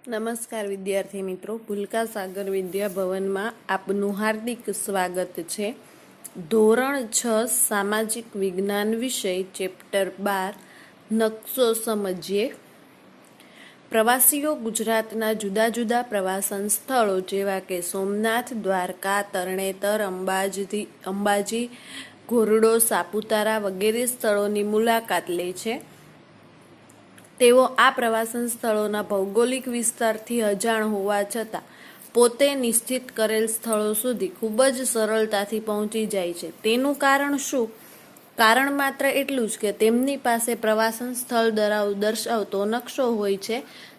નમસ્કાર વિદ્યાર્થી મિત્રો, ભૂલકા સાગર વિદ્યા ભવનમાં આપનું હાર્દિક સ્વાગત છે। ધોરણ 6 સામાજિક વિજ્ઞાન વિષય ચેપ્ટર 12 નકશો સમજીએ। પ્રવાસીઓ ગુજરાતના જુદા જુદા પ્રવાસન સ્થળો જેવા કે સોમનાથ, દ્વારકા, તરણેતર, અંબાજી, ઘોરડો, સાપુતારા વગેરે સ્થળોની મુલાકાત લે છે। તેઓ આ પ્રવાસન સ્થળોના ભૌગોલિક વિસ્તારથી અજાણ હોવા છતાં પોતે નિશ્ચિત કરેલ સ્થળો સુધી ખૂબ જ સરળતાથી પહોંચી જાય છે। તેનું કારણ શું? કારણ માત્ર એટલું જ કે તેમની પાસે પ્રવાસન સ્થળ દર્શાવતો નકશો હોય છે।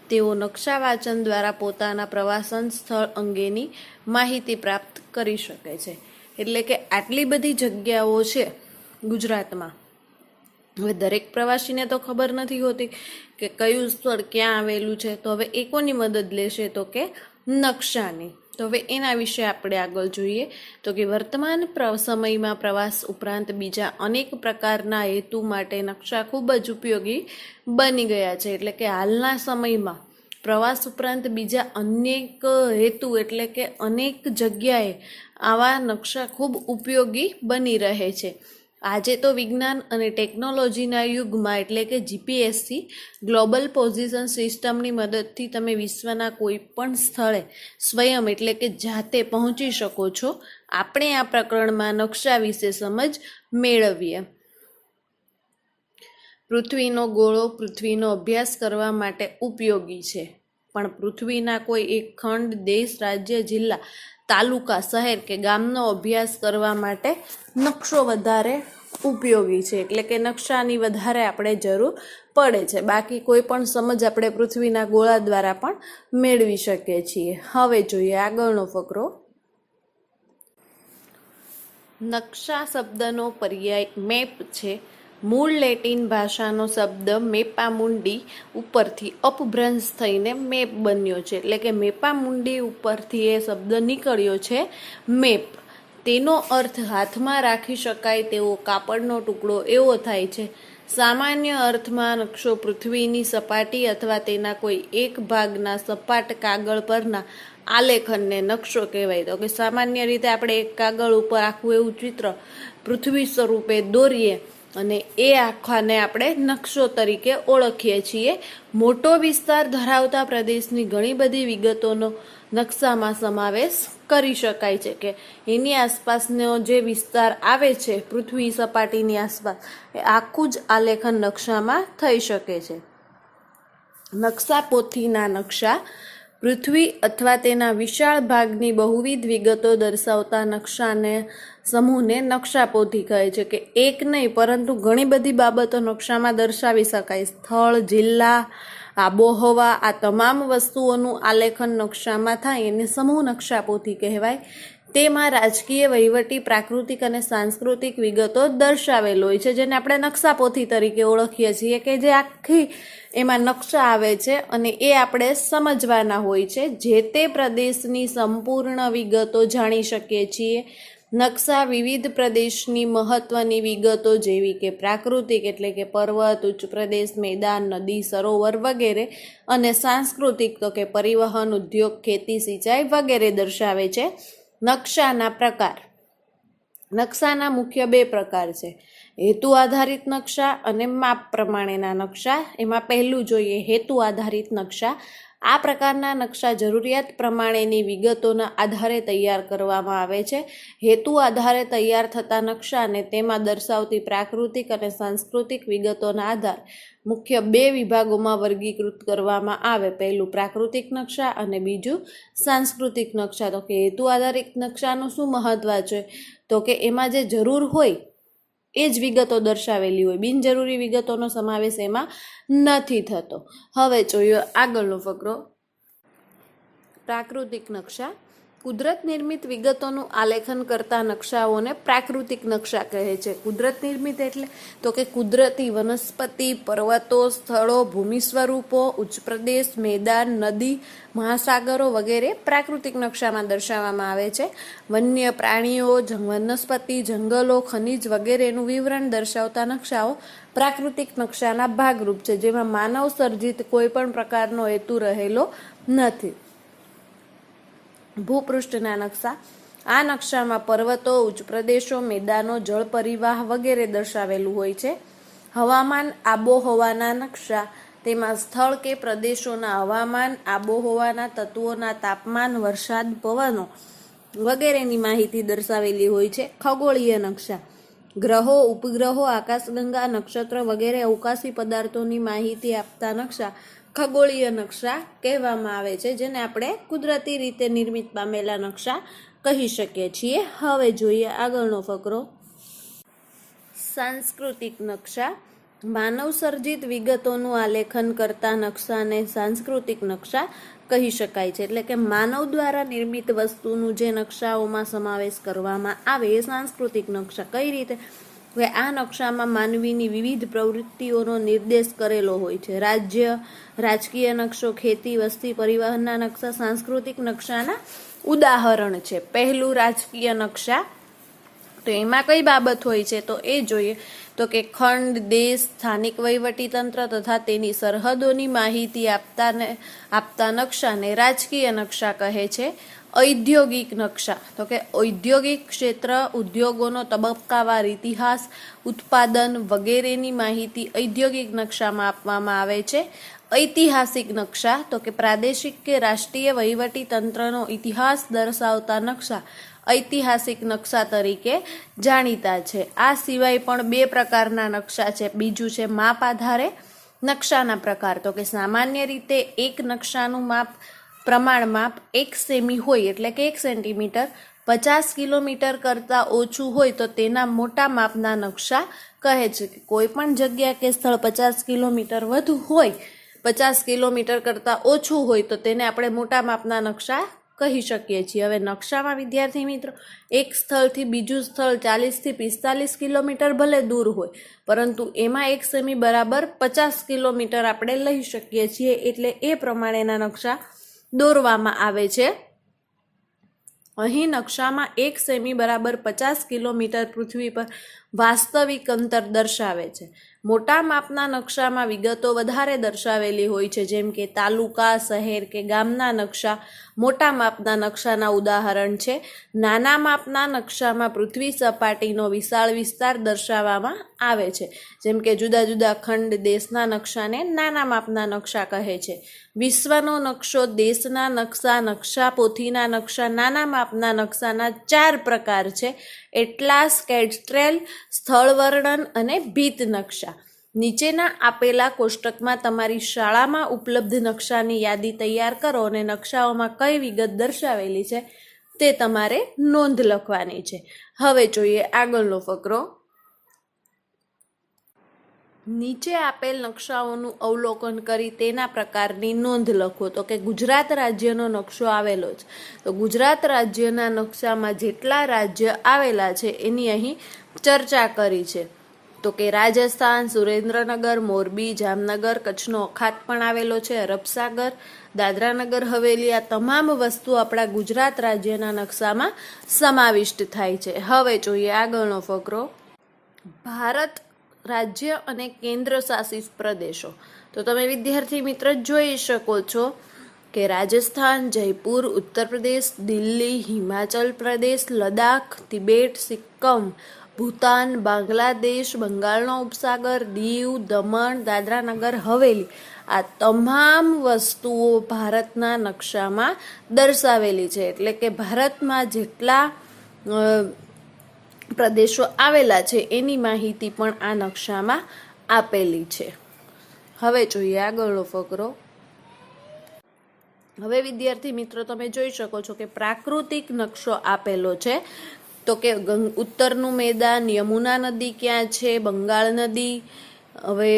તેઓ નકશા વાંચન દ્વારા પોતાના પ્રવાસન સ્થળ અંગેની માહિતી પ્રાપ્ત કરી શકે છે। એટલે કે આટલી બધી જગ્યાઓ છે ગુજરાતમાં। હવે દરેક પ્રવાસીને તો ખબર નથી હોતી કે કયું સ્થળ ક્યાં આવેલું છે, તો હવે એ કોની મદદ લેશે? તો કે નકશાની। તો હવે એના વિશે આપણે આગળ જોઈએ તો કે વર્તમાન સમયમાં પ્રવાસ ઉપરાંત બીજા અનેક પ્રકારના હેતુ માટે નકશા ખૂબ જ ઉપયોગી બની ગયા છે। એટલે કે હાલના સમયમાં પ્રવાસ ઉપરાંત બીજા અનેક હેતુ એટલે કે અનેક જગ્યાએ આવા નકશા ખૂબ ઉપયોગી બની રહે છે। આજે તો વિજ્ઞાન અને ટેકનોલોજીના યુગમાં એટલે કે જીપીએસસી ગ્લોબલ પોઝિશન સિસ્ટમની મદદથી તમે વિશ્વના કોઈ પણ સ્થળે સ્વયં એટલે કે જાતે પહોંચી શકો છો। આપણે આ પ્રકરણમાં નકશા વિશે સમજ મેળવીએ। પૃથ્વીનો ગોળો પૃથ્વીનો અભ્યાસ કરવા માટે ઉપયોગી છે, પણ પૃથ્વીના કોઈ એક ખંડ, દેશ, રાજ્ય, જિલ્લા, તાલુકા, શહેર કે ગામનો અભ્યાસ કરવા માટે નકશો વધારે ઉપયોગી છે। એટલે કે નકશાની વધારે આપણે જરૂર પડે છે। બાકી કોઈ પણ સમજ આપણે પૃથ્વીના ગોળા દ્વારા પણ મેળવી શકીએ છીએ। હવે જોઈએ આગળનો ફકરો। નકશા શબ્દનો પર્યાય મેપ છે। મૂળ લેટિન ભાષાનો શબ્દ મેપા મુન્ડી ઉપરથી અપભ્રંશ થઈને મેપ બન્યો છે। એટલે કે મેપા મુન્ડી ઉપરથી એ શબ્દ નીકળ્યો છે મેપ। તેનો અર્થ હાથમાં રાખી શકાય તેવો કાપડનો ટુકડો એવો થાય છે। સામાન્ય અર્થમાં નકશો પૃથ્વીની સપાટી અથવા તેના કોઈ એક ભાગના સપાટ કાગળ પરના આલેખનને નકશો કહેવાય। તો કે સામાન્ય રીતે આપણે એક કાગળ ઉપર આખું એવું ચિત્ર પૃથ્વી સ્વરૂપે દોરીએ અને એ આખાને આપણે નકશો તરીકે ઓળખીએ છીએ। મોટો વિસ્તાર ધરાવતા પ્રદેશની ઘણી બધી વિગતોનો નકશામાં સમાવેશ કરી શકાય છે કે એની આસપાસનો જે વિસ્તાર આવે છે પૃથ્વી સપાટીની આસપાસ એ આખું જ આલેખન નકશામાં થઈ શકે છે। નકશા પોથીના નકશા પૃથ્વી અથવા તેના વિશાળ ભાગની બહુવિધ વિગતો દર્શાવતા નકશાને સમૂહને નકશાપોથી કહે છે કે એક નહીં પરંતુ ઘણી બધી બાબતો નકશામાં દર્શાવી શકાય। સ્થળ, જિલ્લા, આબોહવા આ તમામ વસ્તુઓનું આલેખન નકશામાં થાય એને સમૂહ નકશાપોથી કહેવાય। તેમાં રાજકીય, વહીવટી, પ્રાકૃતિક અને સાંસ્કૃતિક વિગતો દર્શાવેલ હોય છે, જેને આપણે નકશાપોથી તરીકે ઓળખીએ છીએ કે જે આખી એમાં નકશા આવે છે અને એ આપણે સમજવાના હોય છે। જે તે પ્રદેશની સંપૂર્ણ વિગતો જાણી શકીએ છીએ। નકશા વિવિધ પ્રદેશની મહત્વની વિગતો જેવી કે પ્રાકૃતિક એટલે કે પર્વત, ઉચ્ચ પ્રદેશ, મેદાન, નદી, સરોવર વગેરે અને સાંસ્કૃતિક તો કે પરિવહન, ઉદ્યોગ, ખેતી, સિંચાઈ વગેરે દર્શાવે છે। નકશાના પ્રકાર। નકશાના મુખ્ય બે પ્રકાર છે, હેતુ આધારિત નકશા અને માપ પ્રમાણેના નકશા। એમાં પહેલું જોઈએ હેતુ આધારિત નકશા। આ પ્રકારના નકશા જરૂરિયાત પ્રમાણેની વિગતોના આધારે તૈયાર કરવામાં આવે છે। હેતુ આધારે તૈયાર થતા નકશાને તેમાં દર્શાવતી પ્રાકૃતિક અને સાંસ્કૃતિક વિગતોના આધારે મુખ્ય બે વિભાગોમાં વર્ગીકૃત કરવામાં આવે। પહેલું પ્રાકૃતિક નકશા અને બીજું સાંસ્કૃતિક નકશા। તો કે હેતુ આધારિત નકશાનું શું મહત્વ છે? તો કે એમાં જે જરૂર હોય એ જ વિગતો દર્શાવેલી હોય, બિનજરૂરી વિગતોનો સમાવેશ એમાં નથી થતો। હવે જોઈએ આગળનો ફકરો। પ્રાકૃતિક નકશા। કુદરત નિર્મિત વિગતોનું આલેખન કરતા નકશાઓને પ્રાકૃતિક નકશા કહે છે. કુદરત નિર્મિત એટલે તો કે કુદરતી વનસ્પતિ, પર્વતો, સ્થળો, ભૂમિ સ્વરૂપો, ઉચ્ચ પ્રદેશ, મેદાન, નદી, મહાસાગરો વગેરે પ્રાકૃતિક નકશામાં દર્શાવવામાં આવે છે. વન્ય પ્રાણીઓ, વનસ્પતિ, જંગલો, ખનિજ વગેરેનું વિવરણ દર્શાવતા નકશાઓ પ્રાકૃતિક નકશાના ભાગરૂપ છે, જેમાં માનવ સર્જિત કોઈ પણ પ્રકારનો હેતુ રહેલો નથી. ભૂપૃષ્ઠના નકશા. આ નકશામાં પર્વતો, ઉચ્ચ પ્રદેશો, મેદાનો, જળ પરિવાહ વગેરે દર્શાવેલું હોય છે. હવામાન આબોહવાના નકશા. તેમાં સ્થળ કે પ્રદેશોના હવામાન, આબોહવાના તત્વોના તાપમાન, વરસાદ, પવનો વગેરેની માહિતી દર્શાવેલી હોય છે. ખગોળીય નકશા. ગ્રહો, ઉપગ્રહો, આકાશગંગા, નક્ષત્ર વગેરે અવકાશી પદાર્થોની માહિતી આપતા નકશા ખગોળીય નકશા કહેવામાં આવે છે, જેને આપણે કુદરતી રીતે નિર્મિત પામેલા નકશા કહી શકીએ છીએ. હવે જોઈએ આગળનો ફકરો. સાંસ્કૃતિક નકશા. માનવ સર્જિત વિગતોનું આલેખન કરતા નકશાને સાંસ્કૃતિક નકશા કહી શકાય છે. એટલે કે માનવ દ્વારા નિર્મિત વસ્તુનું જે નકશાઓમાં સમાવેશ કરવામાં આવે એ સાંસ્કૃતિક નકશા. કઈ રીતે? હવે આ નકશામાં માનવીની વિવિધ પ્રવૃત્તિઓનો નિર્દેશ કરેલો હોય છે. રાજ્ય, રાજકીય નકશો, ખેતી, વસ્તી, પરિવહનના નકશા સાંસ્કૃતિક નકશાના ઉદાહરણ છે. પહેલું રાજકીય નકશા. તો એમાં કઈ બાબત હોય છે તો એ જોઈએ તો કે ખંડ, દેશ, સ્થાનિક વહીવટી તંત્ર તથા તેની સરહદોની માહિતી આપતા નકશાને રાજકીય નકશા કહે છે. ઔદ્યોગિક નકશા. તો કે ઔદ્યોગિક ક્ષેત્ર, ઉદ્યોગોનો તબક્કાવાર ઇતિહાસ, ઉત્પાદન વગેરેની માહિતી ઔદ્યોગિક નકશામાં આપવામાં આવે છે. ઐતિહાસિક નકશા. તો કે પ્રાદેશિક કે રાષ્ટ્રીય વહીવટી તંત્રનો ઇતિહાસ દર્શાવતા નકશા ઐતિહાસિક નકશા તરીકે જાણીતા છે. આ સિવાય પણ બે પ્રકારના નકશા છે. બીજું છે માપ આધારે નકશાના પ્રકાર. તો કે સામાન્ય રીતે એક નકશાનું માપ પ્રમાણ માપ 1 સેમી હોય એટલે કે 1 સેન્ટીમીટર. 50 કિલોમીટર કરતાં ઓછું હોય તો તેના મોટા માપના નકશા કહે છે. કે કોઈ પણ જગ્યા કે સ્થળ 50 કિલોમીટર વધુ હોય, 50 કિલોમીટર કરતાં ઓછું હોય તો તેને આપણે મોટા માપના નકશા કહી શકીએ છીએ. હવે નકશામાં વિદ્યાર્થી મિત્રો એક સ્થળથી બીજું સ્થળ 40 થી 45 કિલોમીટર ભલે દૂર હોય, પરંતુ એમાં 1 સેમી બરાબર 50 કિલોમીટર આપણે લઈ શકીએ છીએ. એટલે એ પ્રમાણેના નકશા દોરવામાં આવે છે. અહીં નકશામાં 1 સેમી બરાબર 50 કિલોમીટર પૃથ્વી પર વાસ્તવિક અંતર દર્શાવે છે. મોટા માપના નકશામાં વિગતો વધારે દર્શાવેલી હોય છે, જેમ કે તાલુકા, શહેર કે ગામના નકશા મોટા માપના નકશાના ઉદાહરણ છે. નાના માપના નકશામાં પૃથ્વી સપાટીનો વિશાળ વિસ્તાર દર્શાવવામાં આવે છે, જેમ કે જુદા જુદા ખંડ, દેશના નકશાને નાના માપના નકશા કહે છે. વિશ્વનો નકશો, દેશના નકશા, નકશા પોથીના નકશા, નાના માપના નકશાના 4 પ્રકાર છે: એટલાસ, કેડસ્ટ્રેલ, સ્થળ વર્ણન અને ભીત નકશા. નીચેના આપેલા કોષ્ટકમાં તમારી શાળામાં ઉપલબ્ધ નકશાની યાદી તૈયાર કરો અને નકશાઓમાં કઈ વિગત દર્શાવેલી છે તે તમારે નોંધ લખવાની છે. હવે જોઈએ આગળનો ફકરો. નીચે આપેલ નકશાઓનું અવલોકન કરી તેના પ્રકારની નોંધ લખો. તો કે ગુજરાત રાજ્યનો નકશો આવેલો છે. તો ગુજરાત રાજ્યના નકશામાં જેટલા રાજ્ય આવેલા છે એની અહીં ચર્ચા કરી છે. તો કે રાજસ્થાન, સુરેન્દ્રનગર, મોરબી, જામનગર, કચ્છનો અખાત પણ આવેલો છે, અરબસાગર, દાદરાનગર હવેલી, આ તમામ વસ્તુ આપણા ગુજરાત રાજ્યના નકશામાં સમાવિષ્ટ થાય છે. હવે જોઈએ આગળનો ફકરો. ભારત રાજ્ય અને કેન્દ્ર શાસિત પ્રદેશો. તો તમે વિદ્યાર્થી મિત્ર જોઈ શકો છો કે રાજસ્થાન, જયપુર, ઉત્તર પ્રદેશ, દિલ્હી, હિમાચલ પ્રદેશ, લદ્દાખ, તિબેટ, સિક્કમ, ભૂતાન, બાંગ્લાદેશ, બંગાળનો ઉપસાગર, દીવ, દમણ, દાદરાનગર હવેલી, આ તમામ વસ્તુઓ ભારતના નકશામાં દર્શાવેલી છે. એટલે કે ભારતમાં જેટલા પ્રદેશો આવેલા છે એની માહિતી પણ આ નકશામાં આપેલી છે. હવે જોઈએ આગળનો ફકરો. હવે વિદ્યાર્થી મિત્રો તમે જોઈ શકો છો કે પ્રાકૃતિક નકશો આપેલો છે. તો કે ઉત્તરનું મેદાન, યમુના નદી ક્યાં છે, બંગાળ નદી, હવે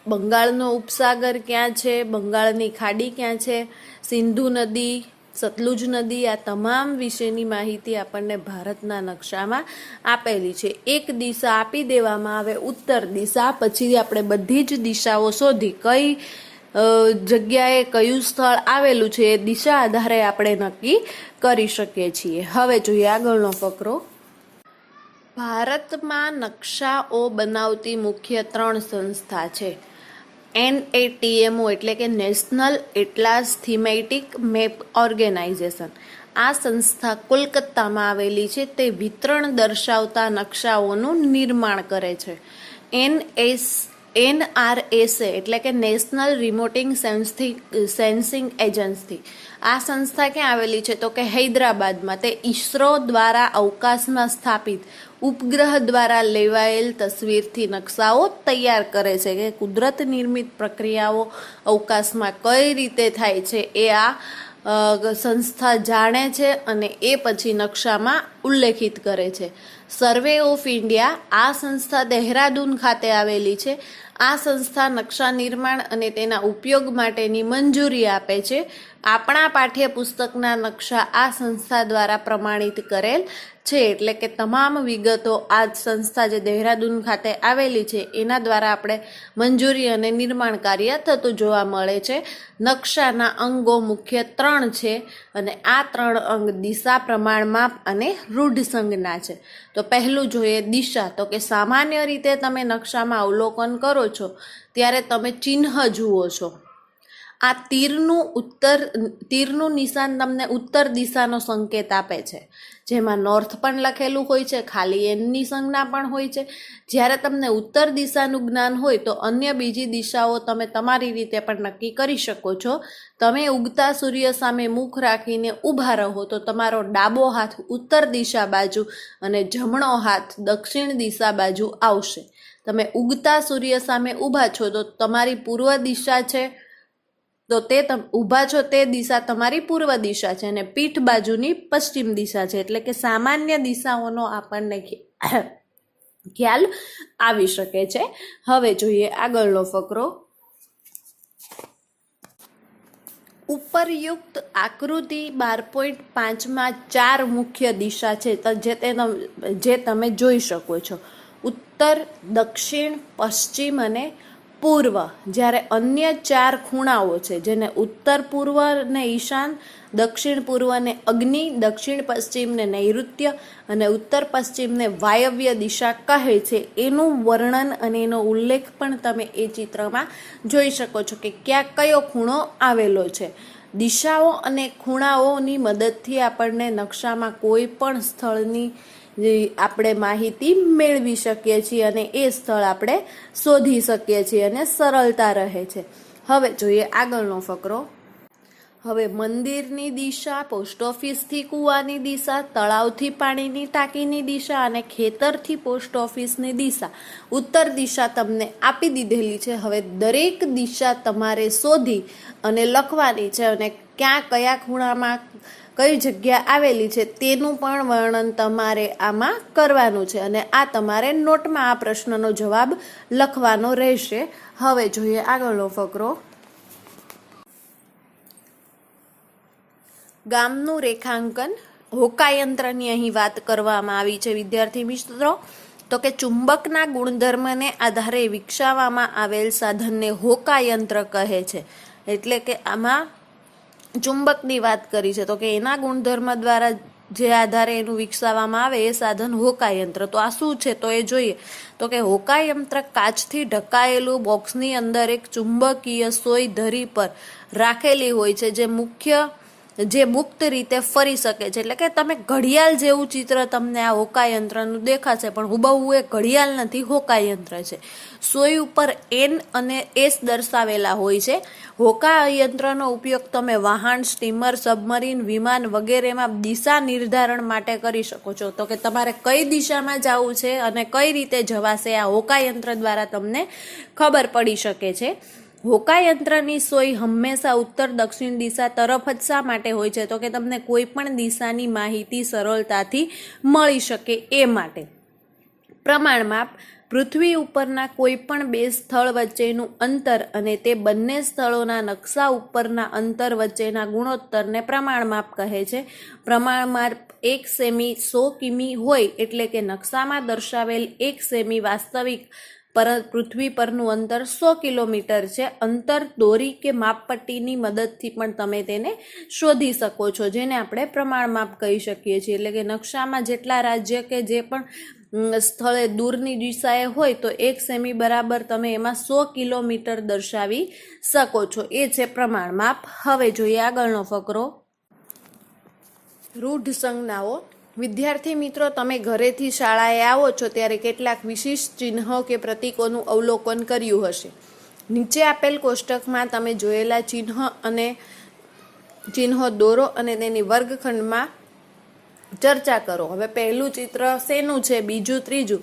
બંગાળનો ઉપસાગર ક્યાં છે, બંગાળની ખાડી ક્યાં છે, સિંધુ નદી, સતલુજ નદી, આ તમામ વિશેની માહિતી આપણને ભારતના નકશામાં આપેલી છે. એક દિશા આપી દેવામાં આવે ઉત્તર દિશા, પછી આપણે બધી જ દિશાઓ શોધી કઈ જગ્યાએ કયું સ્થળ આવેલું છે એ દિશા આધારે આપણે નક્કી કરી શકીએ છીએ. હવે જોઈએ આગળનો ફકરો. ભારતમાં નકશાઓ બનાવતી મુખ્ય 3 સંસ્થા છે. NATMO એટલે કે national atlas thematic map organisation. આ સંસ્થા કોલકાતામાં આવેલી છે. તે વિતરણ દર્શાવતા નકશાઓનું નિર્માણ કરે છે. NRSA એટલે કે નેશનલ રિમોટિંગ સેન્સિંગ એજન્સી. આ સંસ્થા ક્યાં આવેલી છે? તો કે હૈદરાબાદમાં. તે ઈસરો દ્વારા અવકાશમાં સ્થાપિત ઉપગ્રહ દ્વારા લેવાયેલ તસવીરથી નકશાઓ તૈયાર કરે છે કે કુદરત નિર્મિત પ્રક્રિયાઓ અવકાશમાં કઈ રીતે થાય છે એ આ સંસ્થા જાણે છે અને એ પછી નકશામાં ઉલ્લેખિત કરે છે. સર્વે ઓફ ઇન્ડિયા, આ સંસ્થા દહેરાદૂન ખાતે આવેલી છે. આ સંસ્થા નકશા નિર્માણ અને તેના ઉપયોગ માટેની મંજૂરી આપે છે. આપણા પાઠ્યપુસ્તકના નકશા આ સંસ્થા દ્વારા પ્રમાણિત કરેલ છે. એટલે કે તમામ વિગતો આ સંસ્થા જે દહેરાદૂન ખાતે આવેલી છે એના દ્વારા આપણે મંજૂરી અને નિર્માણ કાર્ય થતું જોવા મળે છે. નકશાના અંગો મુખ્ય 3 છે અને આ 3 અંગ દિશા, પ્રમાણ, માપ અને રૂઢ સંજ્ઞા છે. તો પહેલું જોઈએ દિશા. તો કે સામાન્ય રીતે તમે નકશામાં અવલોકન કરો છો ત્યારે તમે ચિહ્ન જુઓ છો. આ તીરનું નિશાન તમને ઉત્તર દિશાનો સંકેત આપે છે, જેમાં નોર્થ પણ લખેલું હોય છે, ખાલી એનની સંજ્ઞા પણ હોય છે. જ્યારે તમને ઉત્તર દિશાનું જ્ઞાન હોય તો અન્ય બીજી દિશાઓ તમે તમારી રીતે પણ નક્કી કરી શકો છો. તમે ઉગતા સૂર્ય સામે મુખ રાખીને ઊભા રહો તો તમારો ડાબો હાથ ઉત્તર દિશા બાજુ અને જમણો હાથ દક્ષિણ દિશા બાજુ આવશે. તમે ઉગતા સૂર્ય સામે ઊભા છો તો તમારી પૂર્વ દિશા છે, તો તે ઊભા છો તે દિશા તમારી પૂર્વ દિશા છે અને પીઠ બાજુની પશ્ચિમ દિશા છે. એટલે કે સામાન્ય દિશાઓનો આપણને ખ્યાલ આવી શકે છે. હવે જોઈએ આગળનો ફકરો. ઉપરયુક્ત આકૃતિ 12.5માં 4 મુખ્ય દિશા છે જે તમે જોઈ શકો છો. ઉત્તર, દક્ષિણ, પશ્ચિમ અને પૂર્વ. જ્યારે અન્ય 4 ખૂણાઓ છે જેને ઉત્તર પૂર્વ ને ઈશાન, દક્ષિણ પૂર્વ ને અગ્નિ, દક્ષિણ પશ્ચિમ ને નૈઋત્ય અને ઉત્તર પશ્ચિમ ને વાયવ્ય દિશા કહે છે, એનું વર્ણન અને એનો ઉલ્લેખ પણ તમે એ ચિત્રમાં જોઈ શકો છો કે ક્યાં કયો ખૂણો આવેલો છે. દિશાઓ અને ખૂણાઓની મદદથી આપણને નકશામાં કોઈ પણ સ્થળની આપણે માહિતી મેળવી શકીએ છીએ અને એ સ્થળ આપણે શોધી શકીએ છીએ અને સરળતા રહે છે. હવે જોઈએ આગળનો ફકરો. હવે મંદિરની દિશા, પોસ્ટ ઓફિસથી કૂવાની દિશા, તળાવથી પાણીની ટાંકીની દિશા અને ખેતરથી પોસ્ટ ઓફિસની દિશા, ઉત્તર દિશા તમને આપી દીધેલી છે. હવે દરેક દિશા તમારે શોધી અને લખવાની છે અને ક્યાં કયા ખૂણામાં કઈ જગ્યા આવેલી છે તેનું પણ વર્ણન તમારે આમાં કરવાનું છે અને આ તમારે નોટમાં આ પ્રશ્નનો જવાબ લખવાનો રહેશે. હવે જોઈએ આગળનો ફકરો. ગામનું રેખાંકન. હોકાયંત્રની અહીં વાત કરવામાં આવી છે વિદ્યાર્થી મિત્રો. તો કે ચુંબકના ગુણધર્મને આધારે વિકસાવવામાં આવેલ સાધનને હોકાયંત્ર કહે છે. એટલે કે આમાં ચુંબકની વાત કરી છે તો કે એના ગુણધર્મ દ્વારા જે આધારે એનું વિકસાવવામાં આવે એ સાધન હોકાયંત્ર. તો આ શું છે તો એ જોઈએ. તો કે હોકાયંત્ર કાચથી ઢકાયેલું બોક્સની અંદર એક ચુંબકીય સોય ધરી પર રાખેલી હોય છે જે મુક્ત રીતે ફરી શકે છે. એટલે કે તમે ઘડિયાળ જેવું ચિત્ર તમને આ હોકાયંત્રનું દેખાશે પણ હુબહુ એ ઘડિયાળ નથી, હોકાયંત્ર છે. સોય ઉપર N અને S દર્શાવેલા હોય છે. હોકાયંત્રનો ઉપયોગ તમે વાહન, સ્ટીમર, સબમરીન, વિમાન વગેરેમાં દિશા નિર્ધારણ માટે કરી શકો છો. તો કે તમારે કઈ દિશામાં જવું છે અને કઈ રીતે જવાશે આ હોકાયંત્ર દ્વારા તમને ખબર પડી શકે છે. હોકાયંત્રની સોય હંમેશા ઉત્તર દક્ષિણ દિશા તરફ જ શા માટે હોય છે તો કે તમને કોઈ પણ દિશાની માહિતી સરળતાથી મળી શકે એ માટે. પ્રમાણમાપ. પૃથ્વી ઉપરના કોઈ પણ બે સ્થળ વચ્ચેનું અંતર અને તે બંને સ્થળોના નકશા ઉપરના અંતર વચ્ચેના ગુણોત્તરને પ્રમાણમાપ કહે છે. પ્રમાણમાપ 1 સેમી 100 કિમી હોય એટલે કે નકશામાં દર્શાવેલ 1 સેમી વાસ્તવિક પૃથ્વી પરનું અંતર 100 કિલોમીટર છે. અંતર દોરી કે માપપટ્ટીની મદદથી પણ તમે તેને શોધી શકો છો, જેને આપણે પ્રમાણમાપ કહી શકીએ છીએ. એટલે કે નકશામાં જેટલા રાજ્ય કે જે પણ સ્થળે દૂરની દિશાએ હોય તો 1 સેમી બરાબર તમે એમાં 100 કિલોમીટર દર્શાવી શકો છો. એ છે પ્રમાણમાપ. હવે જોઈએ આગળનો ફકરો. રૂઢ સંજ્ઞાઓ. વિદ્યાર્થી મિત્રો, તમે ઘરેથી શાળાએ આવો છો ત્યારે કેટલાક વિશિષ્ટ ચિહ્નો કે પ્રતીકોનું અવલોકન કર્યું હશે. નીચે આપેલ કોષ્ટકમાં તમે જોયેલા ચિહ્નો દોરો અને તેની વર્ગખંડમાં ચર્ચા કરો. હવે પહેલું ચિત્ર શેનું છે, બીજું ત્રીજું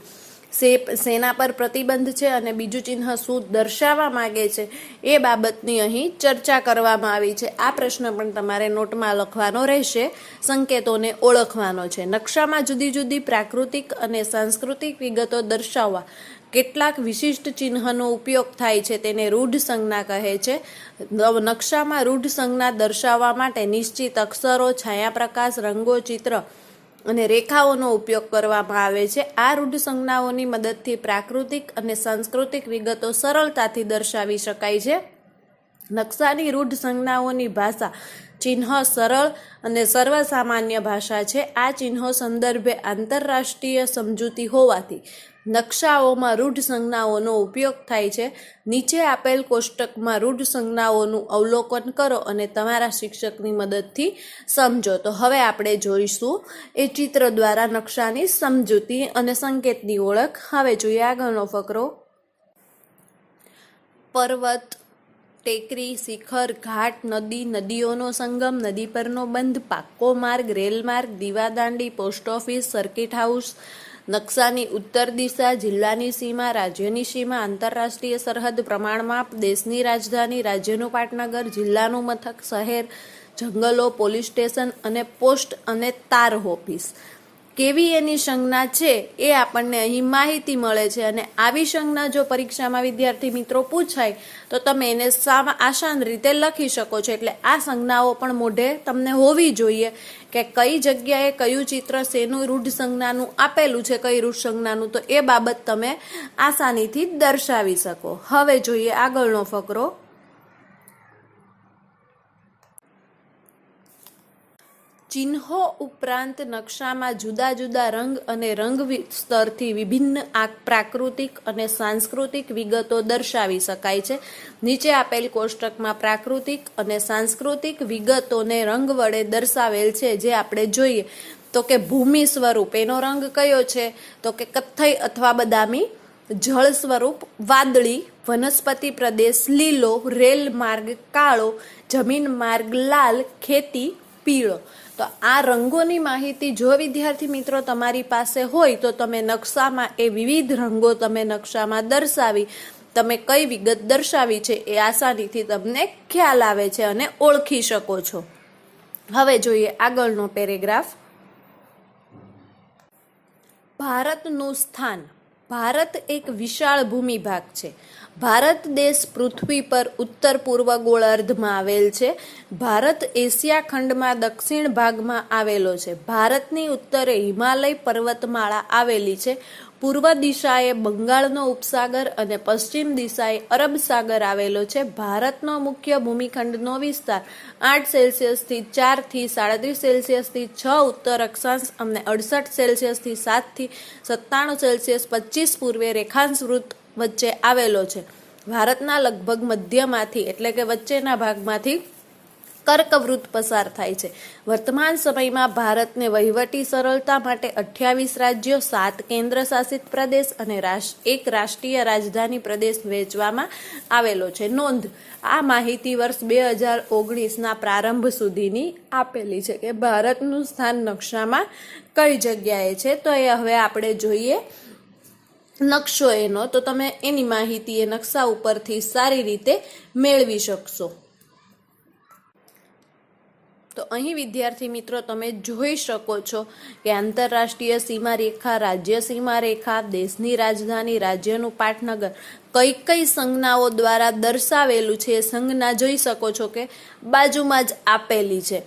શેના પર પ્રતિબંધ છે અને બીજું ચિહ્ન શું દર્શાવવા માંગે છે એ બાબતની અહીં ચર્ચા કરવામાં આવી છે. આ પ્રશ્ન પણ તમારે નોટમાં લખવાનો રહેશે. સંકેતોને ઓળખવાનો છે. નકશામાં જુદી જુદી પ્રાકૃતિક અને સાંસ્કૃતિક વિગતો દર્શાવવા કેટલાક વિશિષ્ટ ચિહ્નનો ઉપયોગ થાય છે, તેને રૂઢ સંજ્ઞા કહે છે. નકશામાં રૂઢ સંજ્ઞા દર્શાવવા માટે નિશ્ચિત અક્ષરો, છાયાપ્રકાશ, રંગો, ચિત્ર અને રેખાઓનો ઉપયોગ કરવામાં આવે છે. આ રૂઢ સંજ્ઞાઓની મદદથી પ્રાકૃતિક અને સાંસ્કૃતિક વિગતો સરળતાથી દર્શાવી શકાય છે. નકશાની રૂઢ સંજ્ઞાઓની ભાષા ચિહ્ન સરળ અને સર્વસામાન્ય ભાષા છે. આ ચિહ્નો સંદર્ભે આંતરરાષ્ટ્રીય સમજૂતી હોવાથી નકશાઓમાં રૂઢ સંજ્ઞાઓનો ઉપયોગ થાય છે. નીચે આપેલ કોષ્ટકમાં રૂઢ સંજ્ઞાઓનું અવલોકન કરો અને તમારા શિક્ષકની મદદથી સમજો. તો હવે આપણે જોઈશું એ ચિત્ર દ્વારા નકશાની સમજૂતી અને સંકેતની ઓળખ. હવે જોઈએ આગળનો ફકરો. પર્વત, ટેકરી, શિખર, ઘાટ, નદી, નદીઓનો સંગમ, નદી પરનો બંધ, પાક્કો માર્ગ, રેલમાર્ગ, દીવાદાંડી, પોસ્ટ ઓફિસ, સર્કિટ હાઉસ, નકશાની ઉત્તર દિશા, જિલ્લાની સીમા, રાજ્યની સીમા, આંતરરાષ્ટ્રીય સરહદ, પ્રમાણમાપ, દેશની રાજધાની, રાજ્યનું પાટનગર, જિલ્લાનું મથક, શહેર, જંગલો, પોલીસ સ્ટેશન અને પોસ્ટ અને તાર ઓફિસ. કેવી એની સંજ્ઞા છે એ આપણને અહીં માહિતી મળે છે. અને આવી સંજ્ઞા જો પરીક્ષામાં વિદ્યાર્થી મિત્રો પૂછાય તો તમે એને આસાન રીતે લખી શકો છો. એટલે આ સંજ્ઞાઓ પણ મોઢે તમને હોવી જોઈએ કે કઈ જગ્યાએ કયું ચિત્ર શેનું રૂઢ સંજ્ઞાનું આપેલું છે, કઈ રૂઢ સંજ્ઞાનું, તો એ બાબત તમે આસાનીથી દર્શાવી શકો. હવે જોઈએ આગળનો ફકરો. ચિહ્નો ઉપરાંત નકશામાં જુદા જુદા રંગ અને રંગ સ્તરથી વિભિન્ન પ્રાકૃતિક અને સાંસ્કૃતિક વિગતો દર્શાવી શકાય છે. નીચે આપેલ કોષ્ટકમાં પ્રાકૃતિક અને સાંસ્કૃતિક વિગતોને રંગ વડે દર્શાવેલ છે, જે આપણે જોઈએ. તો કે ભૂમિ સ્વરૂપ એનો રંગ કયો છે, તો કે કથ્થઈ અથવા બદામી, જળ સ્વરૂપ વાદળી, વનસ્પતિ પ્રદેશ લીલો, રેલ માર્ગ કાળો, જમીન માર્ગ લાલ, ખેતી પીળો. તો આ રંગોની માહિતી જો વિદ્યાર્થી મિત્રો તમારી પાસે હોય તો તમે નકશામાં એ વિવિધ રંગો તમે નકશામાં દર્શાવી તમે કઈ વિગત દર્શાવી છે એ આસાનીથી તમને ખ્યાલ આવે છે અને ઓળખી શકો છો. હવે જોઈએ આગળનો પેરેગ્રાફ. ભારતનું સ્થાન. ભારત એક વિશાળ ભૂમિભાગ છે. ભારત દેશ પૃથ્વી પર ઉત્તર પૂર્વ ગોળાર્ધમાં આવેલ છે. ભારત એશિયા ખંડમાં દક્ષિણ ભાગમાં આવેલો છે. ભારતની ઉત્તરે હિમાલય પર્વતમાળા આવેલી છે. પૂર્વ દિશાએ બંગાળનો ઉપસાગર અને પશ્ચિમ દિશાએ અરબ સાગર આવેલો છે. ભારતનો મુખ્ય ભૂમિખંડનો વિસ્તાર 8 સેલ્સિયસથી 4 થી 37 સેલ્સિયસથી 6 ઉત્તર અક્ષાંશ અને 68 સેલ્સિયસથી 7 થી 97 સેલ્સિયસ 25 પૂર્વે રેખાંશ વૃત્ત વચ્ચે આવેલો છે. ભારતના લગભગ મધ્યમાંથી એટલે કે વચ્ચેના ભાગમાંથી કર્કવૃત્ત પસાર થાય છે. વર્તમાન સમયમાં ભારતને વહીવટી સરળતા માટે 28 રાજ્યો, 7 કેન્દ્ર શાસિત પ્રદેશ અને એક રાષ્ટ્રીય રાજધાની પ્રદેશ વહેંચવામાં આવેલો છે. નોંધ: આ માહિતી વર્ષ 2019ના પ્રારંભ સુધીની આપેલી છે કે ભારતનું સ્થાન નકશામાં કઈ જગ્યાએ છે. તો એ હવે આપણે જોઈએ નકશો એનો, તો તમે એની માહિતી એ નકશા ઉપરથી સારી રીતે મેળવી શકશો. તો અહીં વિદ્યાર્થી મિત્રો તમે જોઈ શકો છો કે આંતરરાષ્ટ્રીય સીમા રેખા, રાજ્ય સીમા રેખા, દેશની રાજધાની, રાજ્યનું પાટનગર કઈ કઈ સંજ્ઞાઓ દ્વારા દર્શાવેલું છે એ સંજ્ઞા જોઈ શકો છો કે બાજુમાં જ આપેલી છે.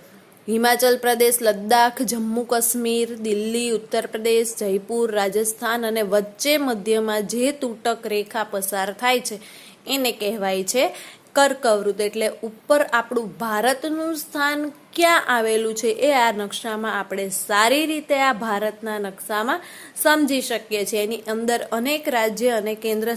હિમાચલ પ્રદેશ, લદ્દાખ, જમ્મુ કાશ્મીર, દિલ્હી, ઉત્તર પ્રદેશ, જયપુર, રાજસ્થાન અને વચ્ચે મધ્યમાં જે તૂટક રેખા પસાર થાય છે એને કહેવાય છે કર્કવૃત. એટલે ઉપર આપણું ભારતનું સ્થાન ક્યાં આવેલું છે એ આ નકશામાં આપણે સારી રીતે આ ભારતના નકશામાં સમજી શકીએ છીએ. એની અંદર અનેક રાજ્ય અને કેન્દ્ર